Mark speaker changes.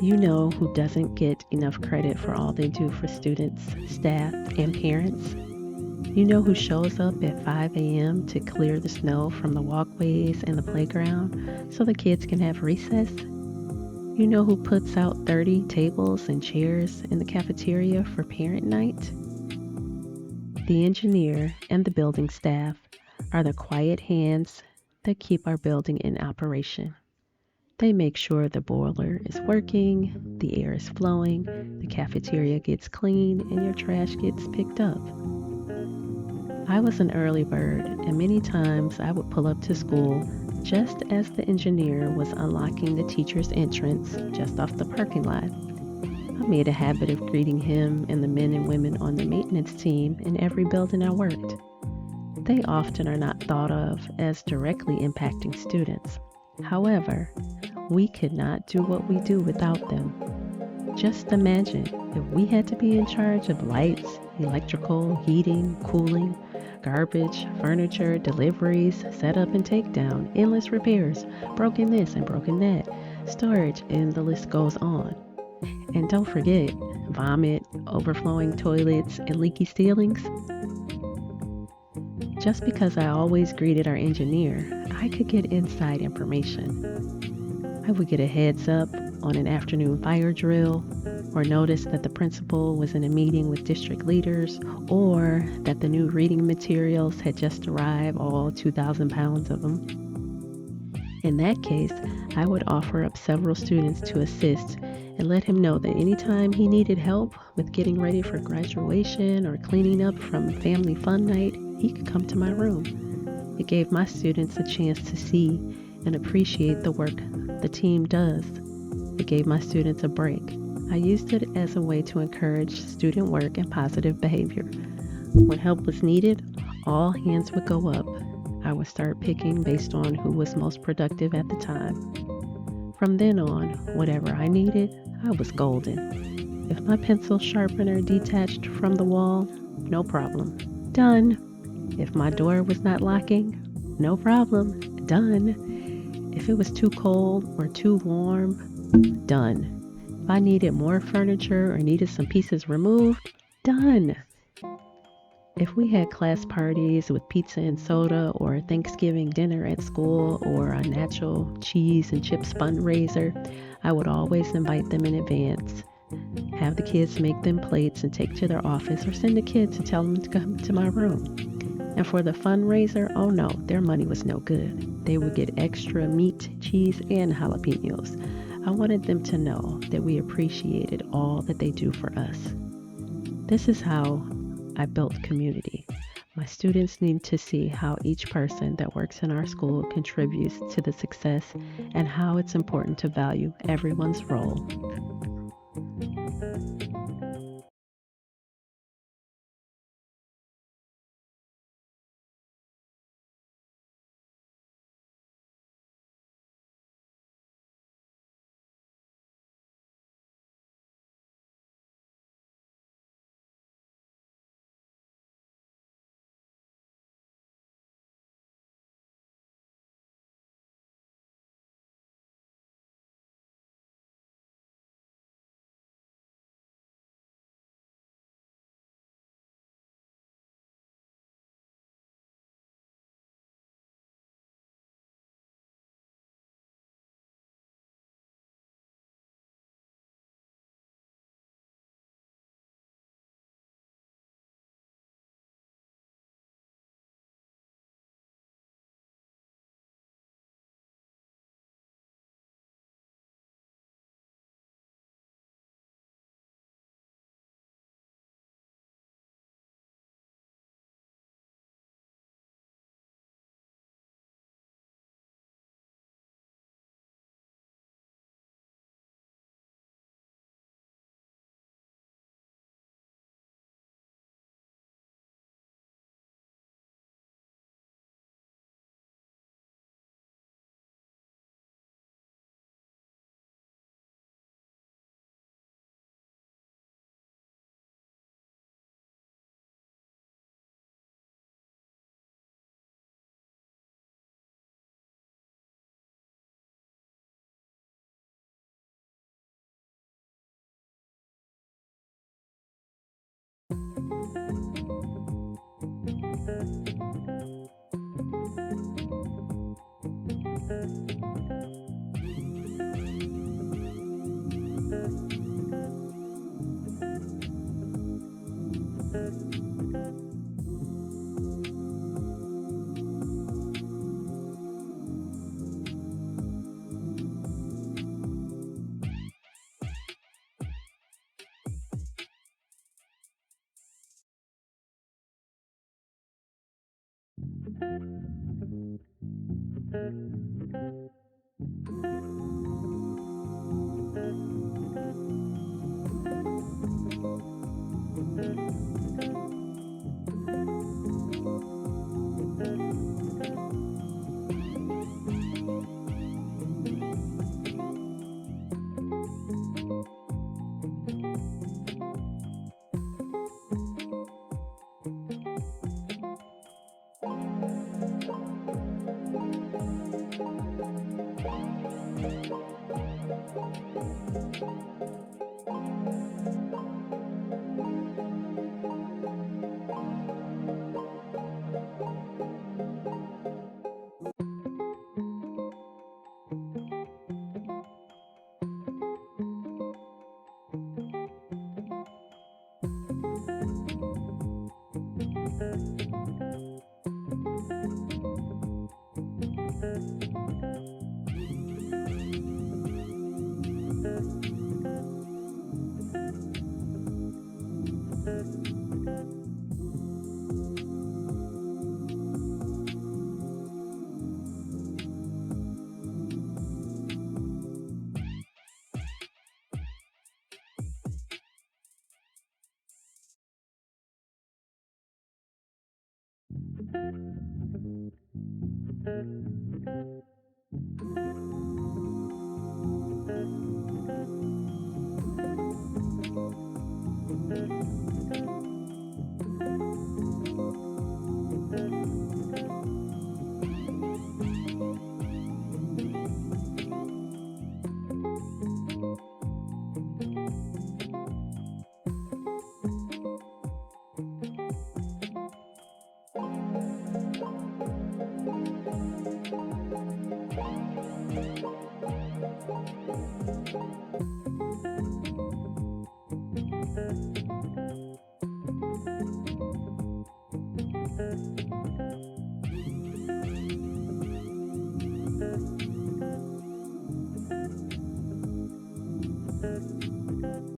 Speaker 1: You know who doesn't get enough credit for all they do for students, staff, and parents? You know who shows up at 5 a.m. to clear the snow from the walkways and the playground so the kids can have recess? You know who puts out 30 tables and chairs in the cafeteria for parent night? The engineer and the building staff are the quiet hands that keep our building in operation. They make sure the boiler is working, the air is flowing, the cafeteria gets clean, and your trash gets picked up. I was an early bird, and many times I would pull up to school just as the engineer was unlocking the teacher's entrance just off the parking lot. I made a habit of greeting him and the men and women on the maintenance team in every building I worked. They often are not thought of as directly impacting students. However, we could not do what we do without them. Just imagine if we had to be in charge of lights, electrical, heating, cooling, garbage, furniture, deliveries, setup and takedown, endless repairs, broken this and broken that, storage, and the list goes on. And don't forget, vomit, overflowing toilets, and leaky ceilings. Just because I always greeted our engineer, I could get inside information. I would get a heads up on an afternoon fire drill, or notice that the principal was in a meeting with district leaders, or that the new reading materials had just arrived, all 2,000 pounds of them. In that case, I would offer up several students to assist and let him know that anytime he needed help with getting ready for graduation or cleaning up from family fun night, he could come to my room. It gave my students a chance to see and appreciate the work the team does. It gave my students a break. I used it as a way to encourage student work and positive behavior. When help was needed, all hands would go up. I would start picking based on who was most productive at the time. From then on, whatever I needed, I was golden. If my pencil sharpener detached from the wall, no problem. Done. If my door was not locking, no problem. Done. If it was too cold or too warm, done. If I needed more furniture or needed some pieces removed, done. If we had class parties with pizza and soda, or a Thanksgiving dinner at school, or a nacho cheese and chips fundraiser, I would always invite them in advance. Have the kids make them plates and take to their office, or send a kid to tell them to come to my room. And for the fundraiser, oh no, their money was no good. They would get extra meat, cheese, and jalapenos. I wanted them to know that we appreciated all that they do for us. This is how I built community. My students need to see how each person that works in our school contributes to the success and how it's important to value everyone's role.